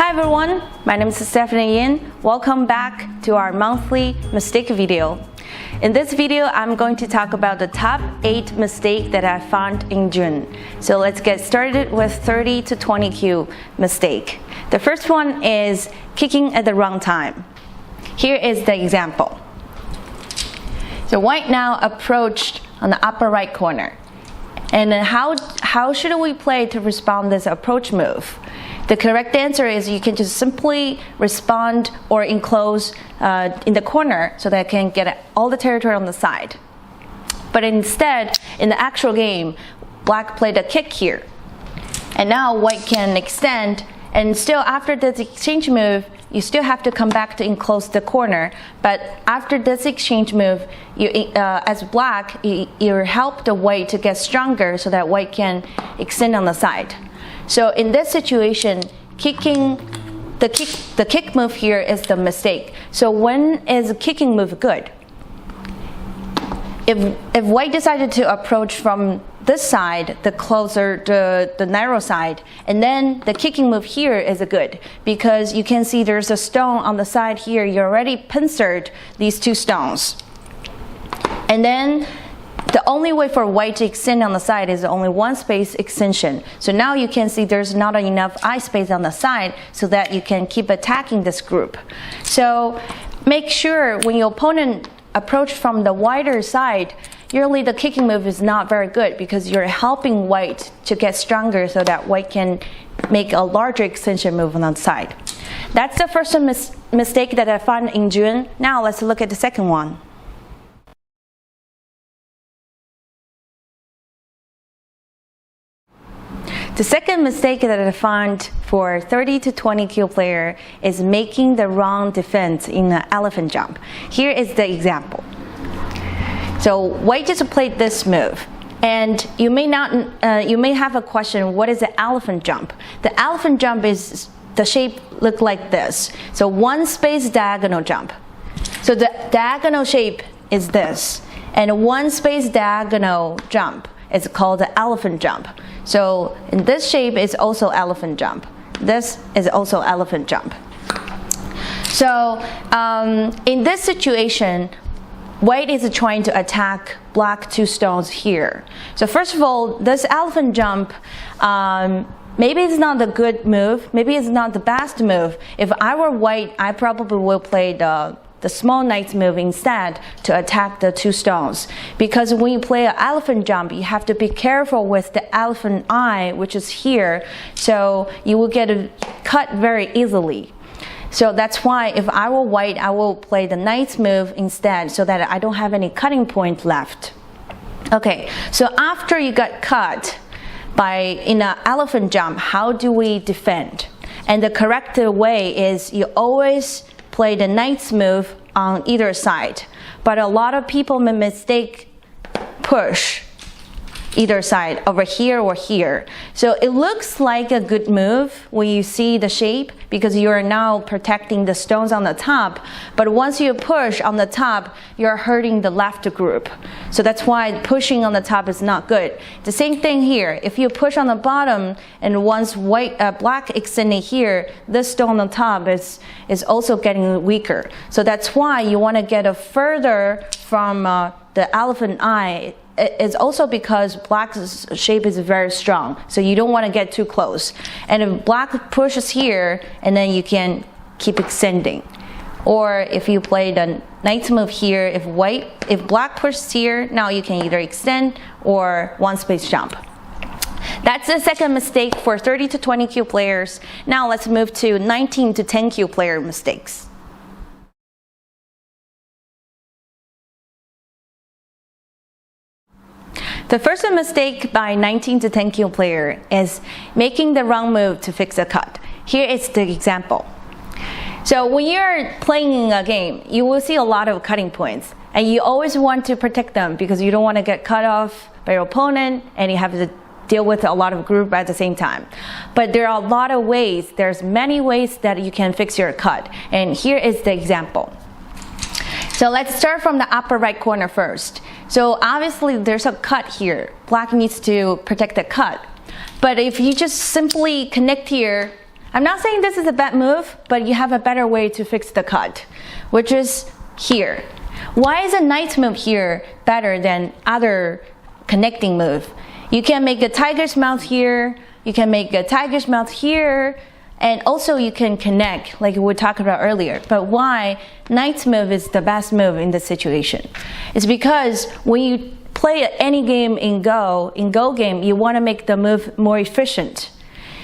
Hi everyone, my name is Stephanie Yin. Welcome back to our monthly mistake video. In this video, I'm going to talk about the top 8 mistakes that I found in June. So let's get started with 30 to 20 Q mistake. The first one is kicking at the wrong time. Here is the example. So white now approached on the upper right corner. And then how should we play to respond this approach move? The correct answer is you can just simply respond or enclose in the corner so that I can get all the territory on the side. But instead, in the actual game, black played a kick here. And now white can extend, and still after this exchange move, you still have to come back to enclose the corner. But after this exchange move, as black, you help the white to get stronger so that white can extend on the side. So in this situation, the kick move here is the mistake. So when is a kicking move good? If white decided to approach from this side, the closer, the narrow side, and then the kicking move here is good because you can see there's a stone on the side here. You already pincered these two stones. And then the only way for white to extend on the side is only one space extension. So now you can see there's not enough eye space on the side so that you can keep attacking this group. So make sure when your opponent approach from the wider side, usually the kicking move is not very good because you're helping white to get stronger so that white can make a larger extension move on the side. That's the first mistake that I found in June. Now let's look at the second one. The second mistake that I found for 30 to 20 Q player is making the wrong defense in the elephant jump. Here is the example. So white just played this move, and you may have a question, what is the elephant jump? The elephant jump is the shape look like this. So one space diagonal jump. So the diagonal shape is this, and one space diagonal jump is called the elephant jump. So in this shape is also elephant jump. This is also elephant jump. So in this situation, white is trying to attack black two stones here. So first of all, this elephant jump, maybe it's not the good move. Maybe it's not the best move. If I were white, I probably will play the small knight move instead to attack the two stones. Because when you play an elephant jump, you have to be careful with the elephant eye, which is here. So you will get a cut very easily. So that's why if I were white, I will play the knight move instead so that I don't have any cutting point left. Okay, so after you got cut in an elephant jump, how do we defend? And the correct way is you always play the knight's move on either side. But a lot of people may mistake push either side, over here or here. So it looks like a good move when you see the shape because you are now protecting the stones on the top. But once you push on the top, you're hurting the left group. So that's why pushing on the top is not good. The same thing here. If you push on the bottom and once black extending here, this stone on the top is also getting weaker. So that's why you want to get a further from the elephant eye. It's also because black's shape is very strong, so you don't want to get too close. And if black pushes here, and then you can keep extending. Or if you play the knight move here, if black pushes here, now you can either extend or one space jump. That's the second mistake for 30 to 20 Q players. Now let's move to 19 to 10 Q player mistakes. The first mistake by 19 to 10 Q player is making the wrong move to fix a cut. Here is the example. So when you're playing a game, you will see a lot of cutting points, and you always want to protect them because you don't want to get cut off by your opponent, and you have to deal with a lot of group at the same time. But there are a lot of ways, there's many ways that you can fix your cut, and here is the example. So let's start from the upper right corner first. So obviously there's a cut here. Black needs to protect the cut. But if you just simply connect here I'm not saying this is a bad move, but you have a better way to fix the cut, which is here. Why is a knight move here better than other connecting move? You can make a tiger's mouth here, you can make a tiger's mouth here, and also you can connect like we talked about earlier. But why knight's move is the best move in this situation? It's because when you play any game in Go game, you want to make the move more efficient.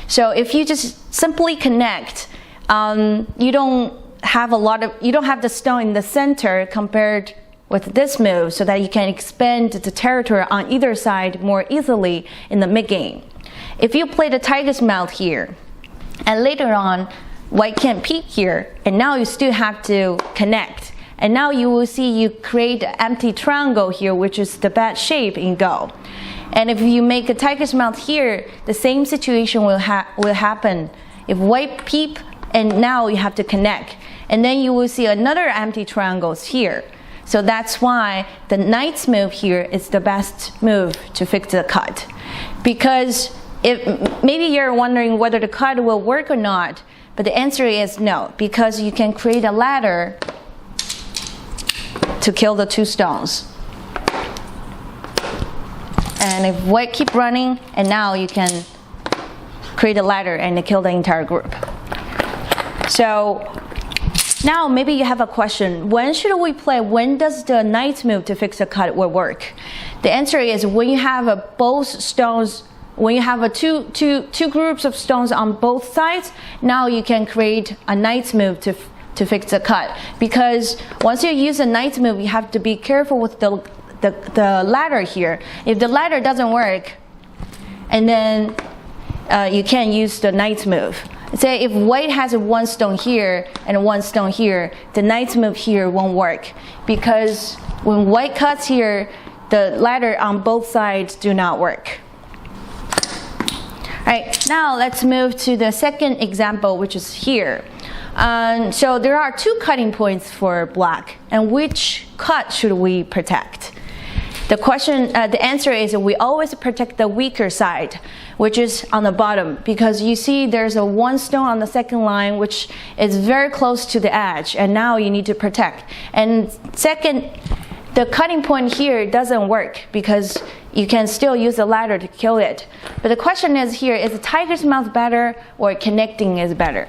So if you just simply connect, you don't have the stone in the center compared with this move, so that you can expand the territory on either side more easily in the mid game. If you play the tiger's mouth here, and later on white can peek here, and now you still have to connect, and now you will see you create an empty triangle here, which is the bad shape in Go. And if you make a tiger's mouth here, the same situation will happen. If white peep, and now you have to connect, and then you will see another empty triangles here. So that's why the knight's move here is the best move to fix the cut. Because maybe you're wondering whether the cut will work or not, but the answer is no, because you can create a ladder to kill the two stones. And if white keep running, and now you can create a ladder and kill the entire group. So now maybe you have a question, when should we play, when does the knight move to fix a cut will work? The answer is when you have both stones, when you have two groups of stones on both sides, now you can create a knight's move to fix the cut. Because once you use a knight's move, you have to be careful with the ladder here. If the ladder doesn't work, and then you can use the knight's move. Say if white has one stone here and one stone here, the knight's move here won't work, because when white cuts here, the ladder on both sides do not work. Alright, now let's move to the second example, which is here. So there are two cutting points for black, and which cut should we protect? The answer is we always protect the weaker side, which is on the bottom, because you see there's one stone on the second line which is very close to the edge, and now you need to protect. And second, the cutting point here doesn't work because you can still use the ladder to kill it. But the question is here, is the tiger's mouth better or connecting is better?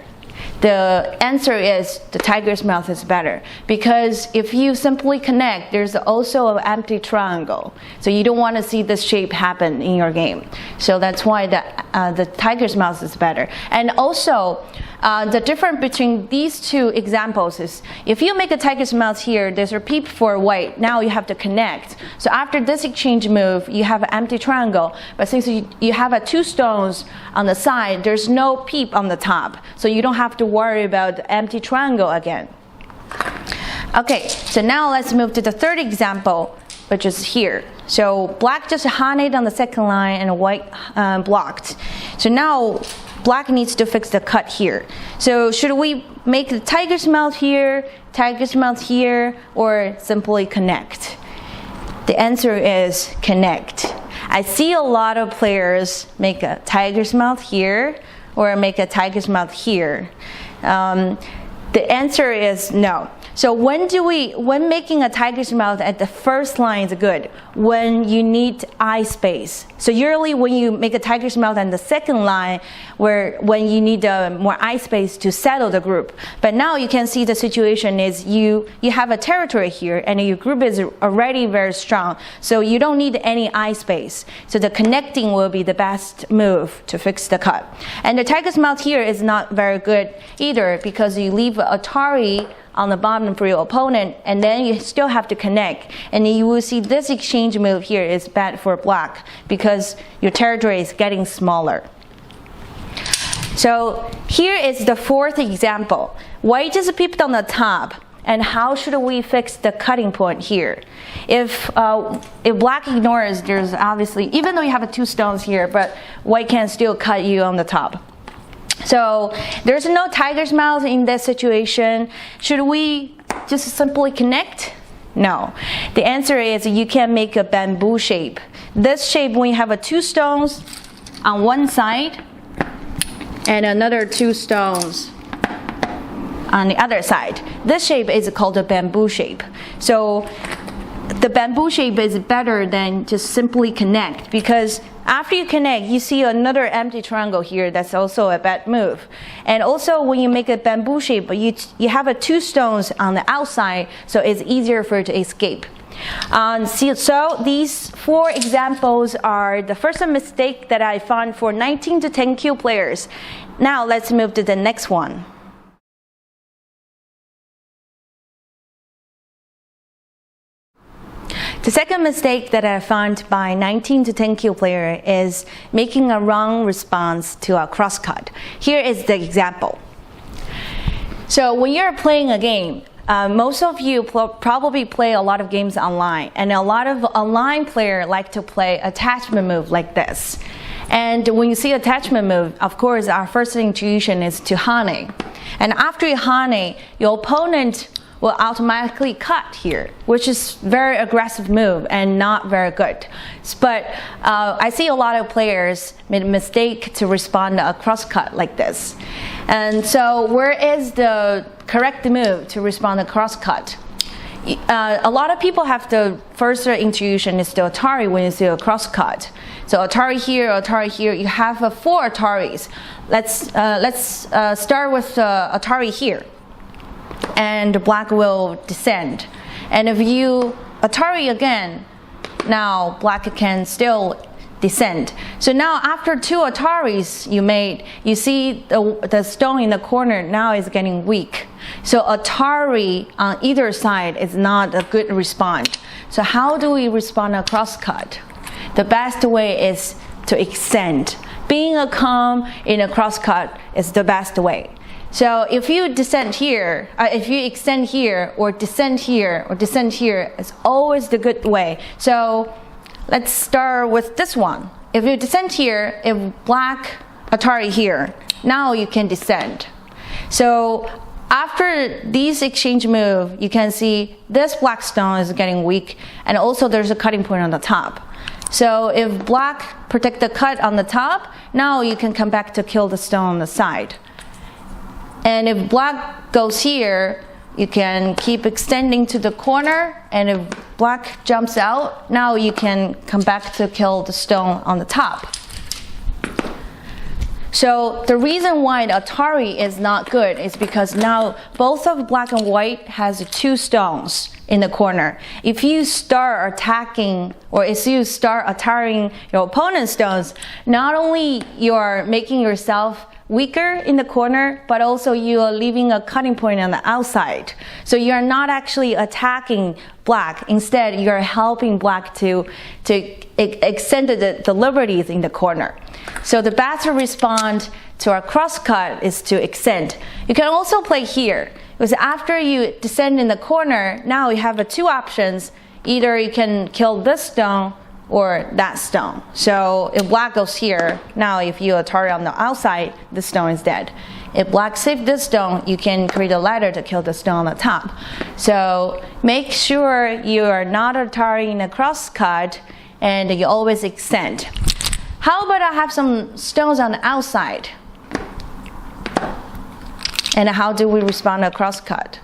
The answer is the tiger's mouth is better, because if you simply connect, there's also an empty triangle. So you don't want to see this shape happen in your game. So that's why the tiger's mouth is better. And also, the difference between these two examples is if you make a tiger's mouth here, there's a peep for white. Now you have to connect. So after this exchange move, you have an empty triangle. But since you have two stones on the side, there's no peep on the top. So you don't have to worry about the empty triangle again. Okay, so now let's move to the third example, which is here. So black just hunted on the second line and white blocked. So now black needs to fix the cut here. So should we make the tiger's mouth here, or simply connect? The answer is connect. I see a lot of players make a tiger's mouth here or make a tiger's mouth here. The answer is no. So when making a tiger's mouth at the first line is good, when you need eye space. So usually when you make a tiger's mouth on the second line, when you need more eye space to settle the group. But now you can see the situation is you have a territory here and your group is already very strong. So you don't need any eye space. So the connecting will be the best move to fix the cut. And the tiger's mouth here is not very good either, because you leave Atari on the bottom for your opponent, and then you still have to connect. And you will see this exchange move here is bad for black because your territory is getting smaller. So here is the fourth example. White just peeped on the top, and how should we fix the cutting point here? If black ignores, there's obviously, even though you have two stones here, but white can still cut you on the top. So there's no tiger's mouth in this situation. Should we just simply connect? No. The answer is you can make a bamboo shape. This shape, when you have two stones on one side, and another 2 stones on the other side. This shape is called a bamboo shape. So the bamboo shape is better than just simply connect, because after you connect, you see another empty triangle here. That's also a bad move. And also when you make a bamboo shape, you have 2 stones on the outside, so it's easier for it to escape. So these 4 examples are the first mistake that I found for 19 to 10 Kyu players. Now let's move to the next one. The second mistake that I found by 19 to 10 Kyu player is making a wrong response to a crosscut. Here is the example. So when you're playing a game, most of you probably play a lot of games online, and a lot of online players like to play attachment move like this. And when you see attachment move, of course, our first intuition is to hane. And after you hane, your opponent will automatically cut here, which is very aggressive move and not very good. But I see a lot of players made a mistake to respond to a crosscut like this. And so where is the correct move to respond to crosscut? A lot of people have the first intuition is the Atari when you see a crosscut. So Atari here, you have 4 Ataris. Let's start with Atari here. And black will descend. And if you Atari again, now black can still descend. So now after 2 Ataris you made, you see the stone in the corner now is getting weak. So Atari on either side is not a good response. So how do we respond to crosscut? The best way is to extend. Being a calm in a crosscut is the best way. So if you descend here, if you extend here, or descend here, or descend here, it's always the good way. So let's start with this one. If you descend here, if black Atari here, now you can descend. So after these exchange move, you can see this black stone is getting weak, and also there's a cutting point on the top. So if black protect the cut on the top, now you can come back to kill the stone on the side. And if black goes here, you can keep extending to the corner, and if black jumps out, now you can come back to kill the stone on the top. So the reason why the Atari is not good is because now both of black and white has 2 stones in the corner. If you start attacking, or if you start Ataring your opponent's stones, not only you're making yourself weaker in the corner, but also you are leaving a cutting point on the outside. So you're not actually attacking black. Instead, you're helping black to extend the liberties in the corner. So the best response to our crosscut is to extend. You can also play here, because after you descend in the corner, now you have 2 options. Either you can kill this stone or that stone. So if black goes here, now if you Atari on the outside, the stone is dead. If black saves this stone, you can create a ladder to kill the stone on the top. So make sure you are not Atari in a crosscut, and you always extend. How about I have some stones on the outside? And how do we respond to a crosscut?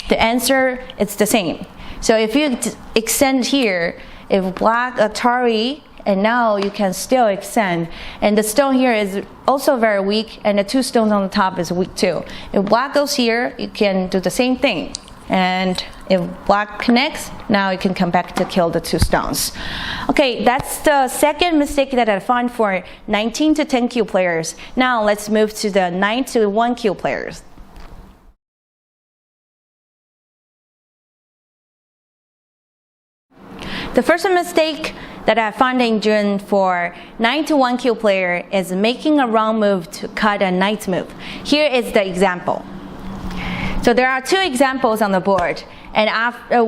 The answer is the same. So if you extend here, if black Atari, and now you can still extend, and the stone here is also very weak, and the 2 stones on the top is weak too. If black goes here, you can do the same thing. And if black connects, now you can come back to kill the 2 stones. Okay, that's the second mistake that I found for 19 to 10 Kyu players. Now let's move to the 9 to 1 Kyu players. The first mistake that I found in June for 9 to 1 Kyu player is making a wrong move to cut a knight move. Here is the example. So there are 2 examples on the board, and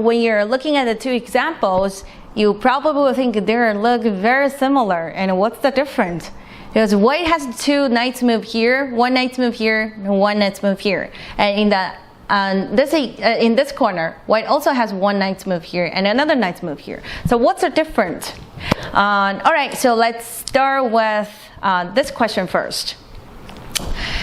when you're looking at the 2 examples, you probably will think they look very similar, and what's the difference? Because white has 2 knights move here, 1 knight move here, and 1 knight move here. And in the in this corner, white also has one knight move here and another knight move here. So what's the difference? All right, so let's start with this question first.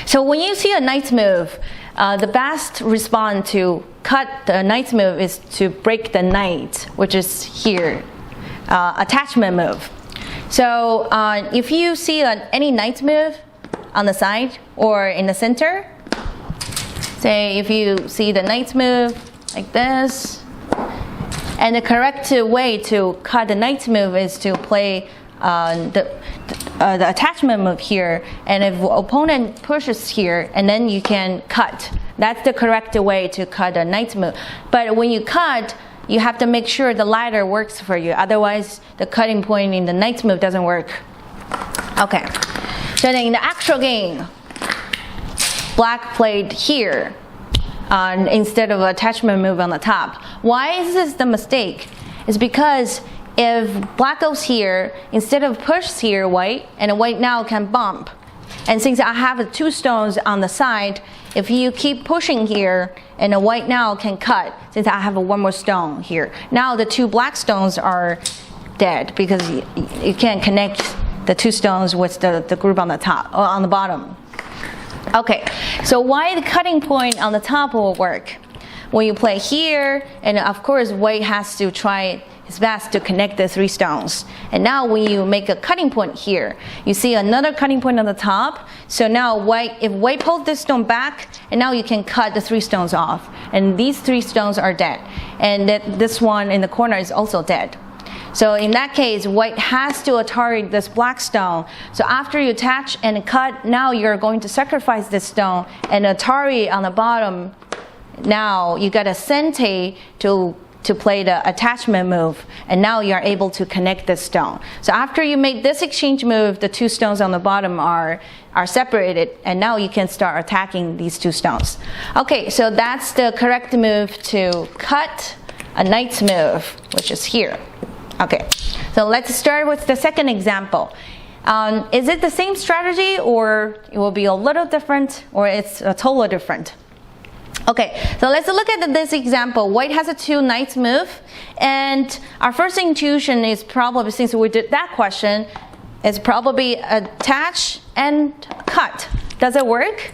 So when you see a knight move, the best response to cut the knight move is to break the knight, which is here, attachment move. So if you see any knight move on the side or in the center, say if you see the knight move like this, and the correct way to cut the knight move is to play the attachment move here, and if opponent pushes here, and then you can cut. That's the correct way to cut a knight move. But when you cut, you have to make sure the ladder works for you. Otherwise, the cutting point in the knight move doesn't work. Okay. So then in the actual game, black played here instead of attachment move on the top. Why is this the mistake? It's because if black goes here, instead of push here white, and white now can bump. And since I have two stones on the side, if you keep pushing here, and the white now can cut, since I have one more stone here. Now the two black stones are dead because you can't connect the two stones with the group on the top, or on the bottom. Okay, so why the cutting point on the top will work? When you play here, and of course white has to try his best to connect the three stones. And now when you make a cutting point here, you see another cutting point on the top. So now if white pulls this stone back, and now you can cut the three stones off. And these three stones are dead. And this one in the corner is also dead. So in that case, white has to Atari this black stone. So after you attach and cut, now you're going to sacrifice this stone, and Atari on the bottom. Now you got a sente to play the attachment move, and now you're able to connect this stone. So after you make this exchange move, the two stones on the bottom are separated, and now you can start attacking these two stones. Okay, so that's the correct move to cut a knight's move, which is here. Okay, so let's start with the second example. Is it the same strategy, or it will be a little different, or it's totally different? Okay, so let's look at this example. White has a two knights move, and our first intuition is probably, since we did that question, is probably attach and cut. Does it work?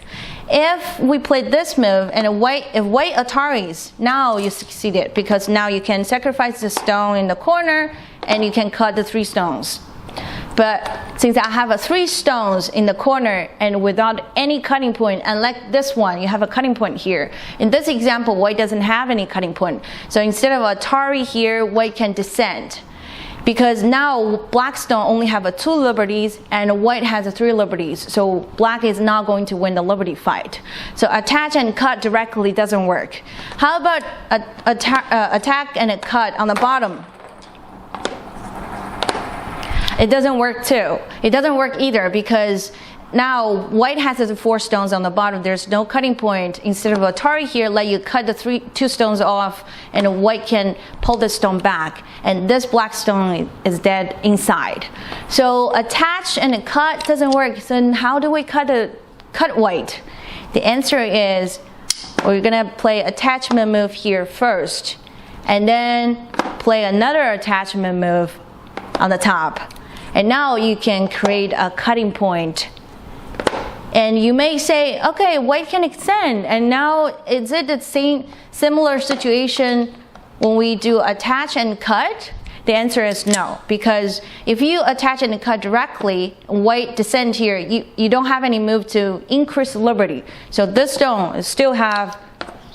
If we played this move and if white Ataris, now you succeeded, because now you can sacrifice the stone in the corner and you can cut the three stones. But since I have three stones in the corner and without any cutting point, unlike this one, you have a cutting point here. In this example, white doesn't have any cutting point. So instead of Atari here, white can descend. Because now black stone only have two liberties and white has three liberties. So black is not going to win the liberty fight. So attach and cut directly doesn't work. How about attack and a cut on the bottom? It doesn't work too. It doesn't work either, because now white has the four stones on the bottom. There's no cutting point. Instead of Atari here, let you cut the two stones off, and white can pull the stone back, and this black stone is dead inside. So attach and cut doesn't work. So then how do we cut white? The answer is we're gonna play attachment move here first, and then play another attachment move on the top. And now you can create a cutting point. And you may say, okay, white can extend. And now is it the same similar situation when we do attach and cut? The answer is no, because if you attach and cut directly, white descend here, you don't have any move to increase liberty. So this stone still have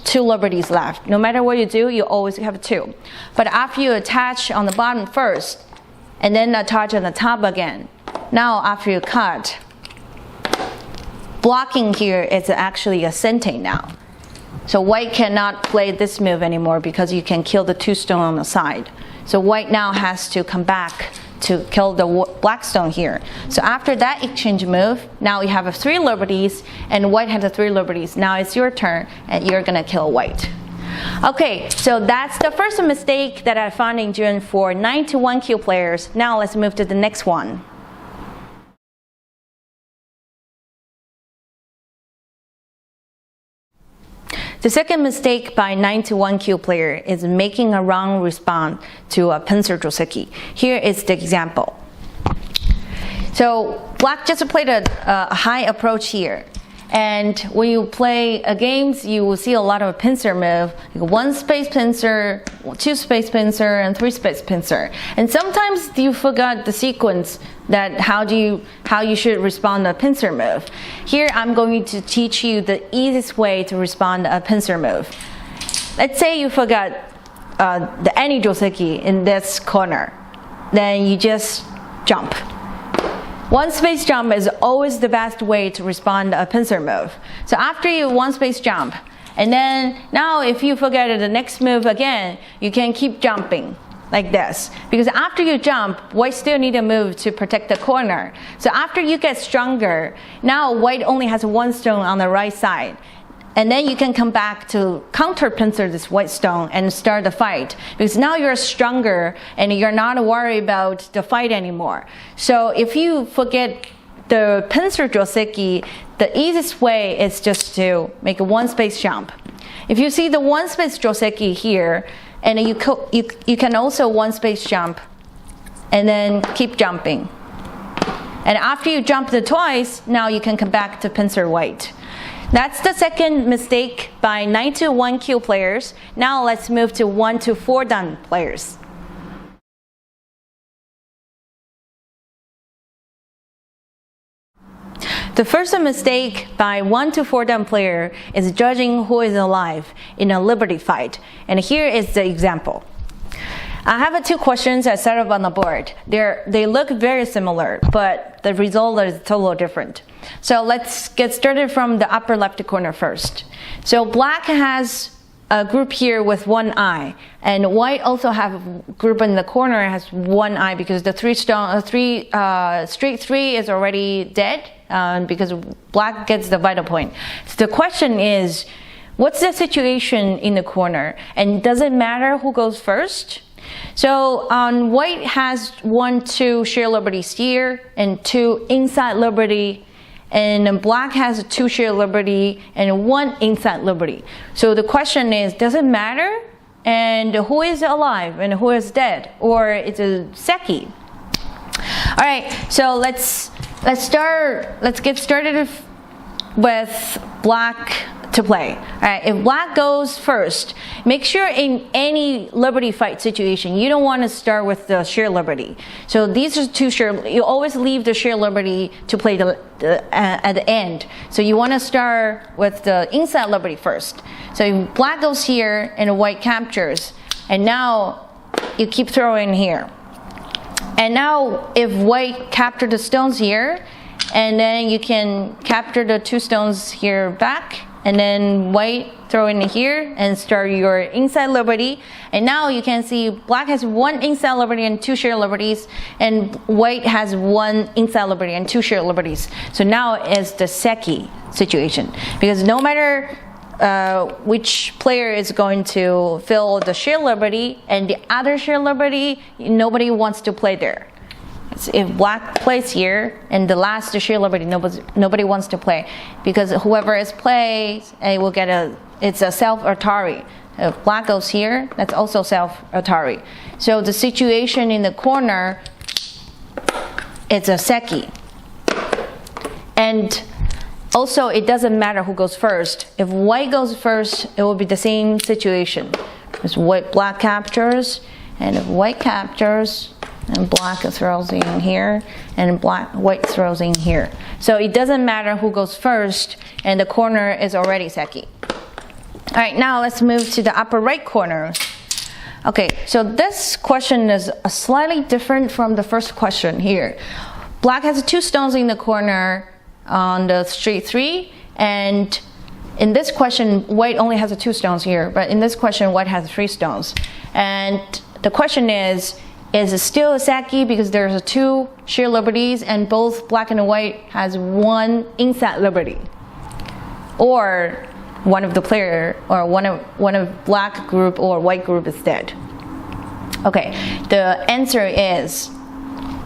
two liberties left. No matter what you do, you always have two. But after you attach on the bottom first, and then attach on the top again, now after you cut, blocking here is actually a sente now. So white cannot play this move anymore because you can kill the two stone on the side. So white now has to come back to kill the black stone here. So after that exchange move, now you have three liberties, and white has the three liberties. Now it's your turn, and you're gonna kill white. Okay, so that's the first mistake that I found in June for 9 to 1 Kyu players. Now let's move to the next one. The second mistake by 9-1 Kyu player is making a wrong response to a pincer joseki. Here is the example. So black just played a high approach here. And when you play games, you will see a lot of pincer move, like 1 space pincer, 2 space pincer, and 3 space pincer. And sometimes you forgot the sequence that how you should respond to a pincer move. Here I'm going to teach you the easiest way to respond to a pincer move. Let's say you forgot the any joseki in this corner, then you just jump. 1 space jump is always the best way to respond to a pincer move. So after you 1 space jump, and then now if you forget the next move again, you can keep jumping like this. Because after you jump, white still need a move to protect the corner. So after you get stronger, now white only has 1 stone on the right side. And then you can come back to counter pincer this white stone and start the fight. Because now you're stronger and you're not worried about the fight anymore. So if you forget the pincer joseki, the easiest way is just to make a 1 space jump. If you see the 1 space joseki here, and you can also 1 space jump and then keep jumping. And after you jump twice, now you can come back to pincer white. That's the second mistake by 9-1 Kyu players. Now let's move to 1-4 dan players. The first mistake by 1-4 dan player is judging who is alive in a liberty fight. And here is the example. I have 2 questions I set up on the board. They look very similar, but the result is totally different. So let's get started from the upper left corner first. So black has a group here with 1 eye, and white also have a group in the corner has 1 eye because the straight 3 is already dead because black gets the vital point. So the question is, what's the situation in the corner, and does it matter who goes first? So white has 2 sheer liberties here and 2 inside liberty, and black has 2 sheer liberty and 1 inside liberty. So the question is, does it matter? And who is alive and who is dead? Or it's a seki? All right, so let's get started with black to play. All right, if black goes first, make sure in any liberty fight situation, you don't want to start with the sheer liberty. So these are 2 sheer, you always leave the sheer liberty to play at the end. So you want to start with the inside liberty first. So black goes here and white captures, and now you keep throwing here. And now if white captured the stones here, and then you can capture the 2 stones here back, and then white throw in here and start your inside liberty. And now you can see black has 1 inside liberty and 2 sheer liberties, and white has 1 inside liberty and 2 sheer liberties. So now is the seki situation, because no matter which player is going to fill the sheer liberty and the other sheer liberty, nobody wants to play there. If black plays here and the last sheer liberty, nobody wants to play, because whoever is plays, it will get it's a self atari. If black goes here, that's also self atari. So the situation in the corner, it's a seki. And also it doesn't matter who goes first. If white goes first, it will be the same situation. Because black captures, and if white captures, and black throws in here, and white throws in here. So it doesn't matter who goes first, and the corner is already seki. All right, now let's move to the upper right corner. Okay, so this question is slightly different from the first question here. Black has 2 stones in the corner on the straight 3, and in this question, white only has 2 stones here, but in this question, white has 3 stones. And the question is it still a seki because there's 2 sheer liberties and both black and white has 1 inside liberty? Or one of the player, or one of black group or white group is dead? Okay, the answer is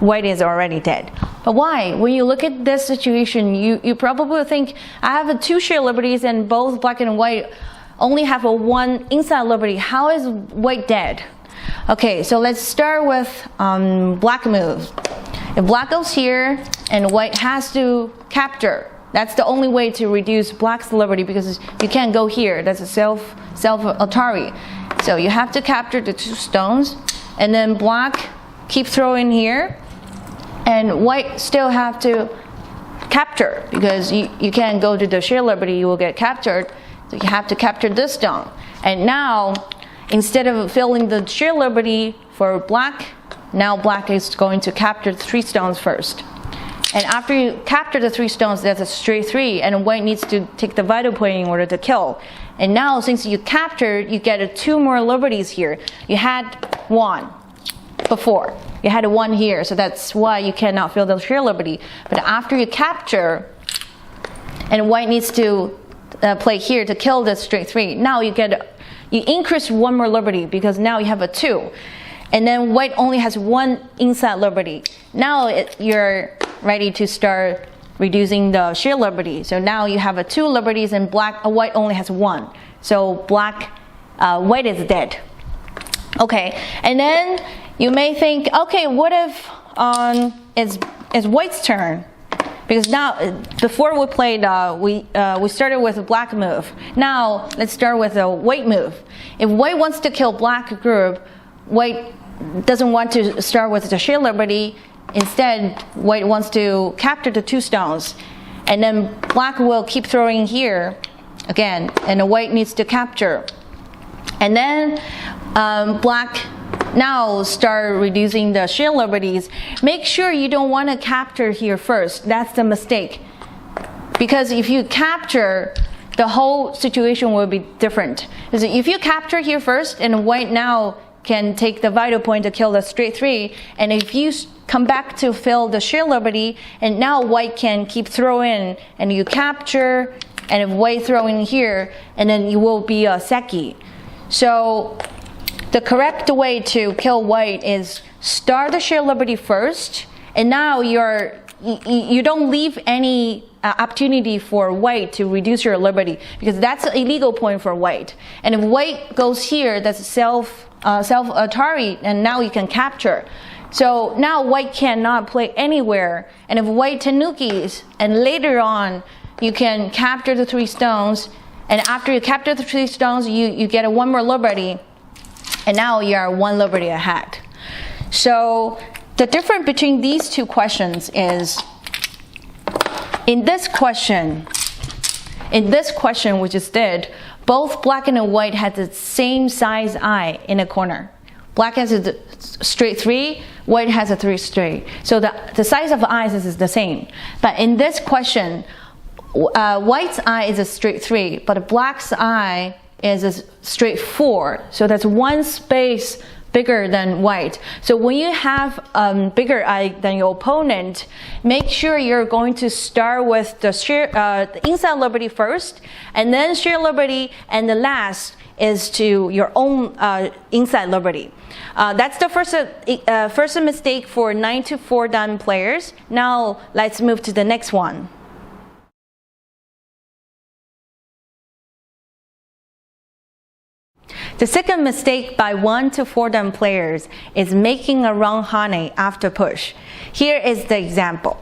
white is already dead. But why? When you look at this situation, you probably think, I have 2 sheer liberties and both black and white only have a one inside liberty, how is white dead? Okay, so let's start with black move. If black goes here and white has to capture, that's the only way to reduce black's liberty, because you can't go here. That's a self Atari. So you have to capture the two stones, and then black keep throwing here, and white still have to capture, because you can't go to the sheer liberty, you will get captured. So you have to capture this stone. And now, instead of filling the sheer liberty for black, now black is going to capture 3 stones first. And after you capture the 3 stones, that's a straight 3, and white needs to take the vital point in order to kill. And now, since you captured, you get 2 more liberties here. You had 1 before. You had 1 here, so that's why you cannot fill the sheer liberty. But after you capture, and white needs to play here to kill the straight 3, now you increase 1 more liberty, because now you have a 2. And then white only has 1 inside liberty. Now you're ready to start reducing the sheer liberty. So now you have 2 liberties, and white only has 1. So white is dead. Okay, and then you may think, okay, what if it's white's turn? Because now, before we played, we started with a black move. Now let's start with a white move. If white wants to kill black group, white doesn't want to start with the sheer liberty. Instead, white wants to capture the 2 stones, and then black will keep throwing here again, and the white needs to capture. And then black now start reducing the sheer liberties. Make sure you don't want to capture here first. That's the mistake. Because if you capture, the whole situation will be different. If you capture here first, and white now can take the vital point to kill the straight 3, and if you come back to fill the sheer liberty, and now white can keep throwing, and you capture, and if white throw in here, and then you will be a seki. So the correct way to kill white is start the sheer liberty first, and now you don't leave any opportunity for white to reduce your liberty, because that's an illegal point for white. And if white goes here, that's self Atari, and now you can capture. So now white cannot play anywhere. And if white tenukis, and later on you can capture the 3 stones, and after you capture the 3 stones, you get 1 more liberty, and now you are 1 liberty ahead. So the difference between these 2 questions is, in this question we just did, both black and white had the same size eye in a corner. Black has a straight 3, white has a 3 straight. So the size of eyes is the same. But in this question, white's eye is a straight 3, but black's eye is a straight 4. So that's 1 space bigger than white. So when you have bigger eye than your opponent, make sure you're going to start with the inside liberty first, and then sheer liberty, and the last is to your own inside liberty. That's the first mistake for 9 to 4 dan players. Now let's move to the next one. The second mistake by 1 to 4 dan players is making a wrong hane after push. Here is the example.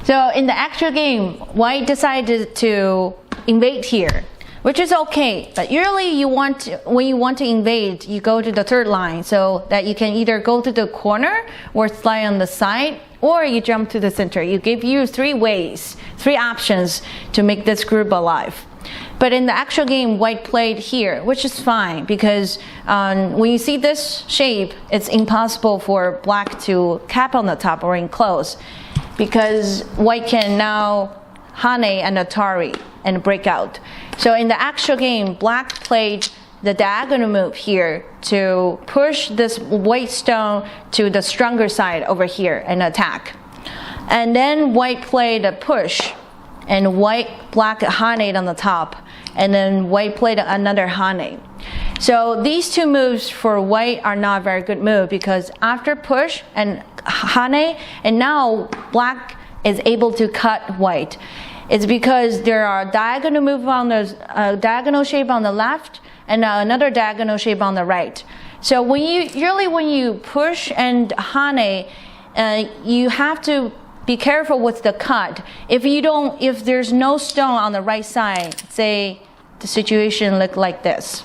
So in the actual game, white decided to invade here, which is okay. But usually when you want to invade, you go to the 3rd line, so that you can either go to the corner or slide on the side, or you jump to the center. You give you 3 ways, 3 options to make this group alive. But in the actual game, white played here, which is fine, because when you see this shape, it's impossible for black to cap on the top or enclose, because white can now hane and atari and break out. So in the actual game, black played the diagonal move here to push this white stone to the stronger side over here and attack. And then white played a push, and black haned on the top, and then white played another hane. So these 2 moves for white are not very good move, because after push and hane, and now black is able to cut white. It's because there are diagonal move on the diagonal shape on the left and another diagonal shape on the right. So when you push and hane, you have to be careful with the cut. If there's no stone on the right side, say the situation look like this.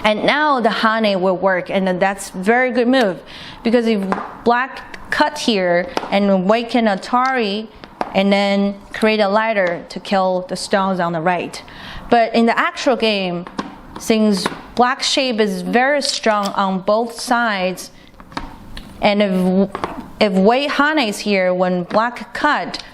And now the hane will work, and that's very good move, because if black cut here and white can Atari and then create a ladder to kill the stones on the right. But in the actual game, since black shape is very strong on both sides, and if white hane is here when black cut,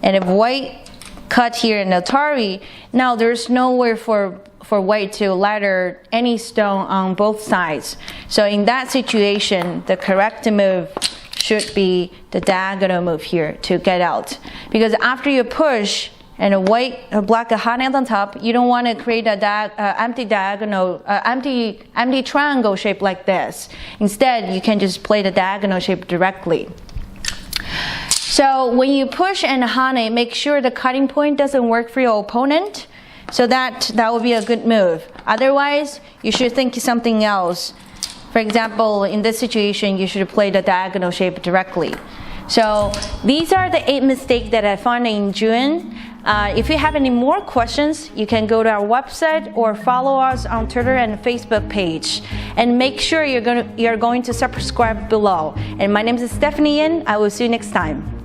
and if white cut here in Atari, now there's nowhere for white to ladder any stone on both sides. So in that situation, the correct move should be the diagonal move here to get out. Because after you push and a black hane on top, you don't want to create a empty diagonal, empty triangle shape like this. Instead, you can just play the diagonal shape directly. So when you push and hane, make sure the cutting point doesn't work for your opponent. So that will be a good move. Otherwise, you should think something else. For example, in this situation, you should play the diagonal shape directly. So these are the 8 mistakes that I found in June. If you have any more questions, you can go to our website or follow us on Twitter and Facebook page. And make sure you're going to subscribe below. And my name is Stephanie Yin. I will see you next time.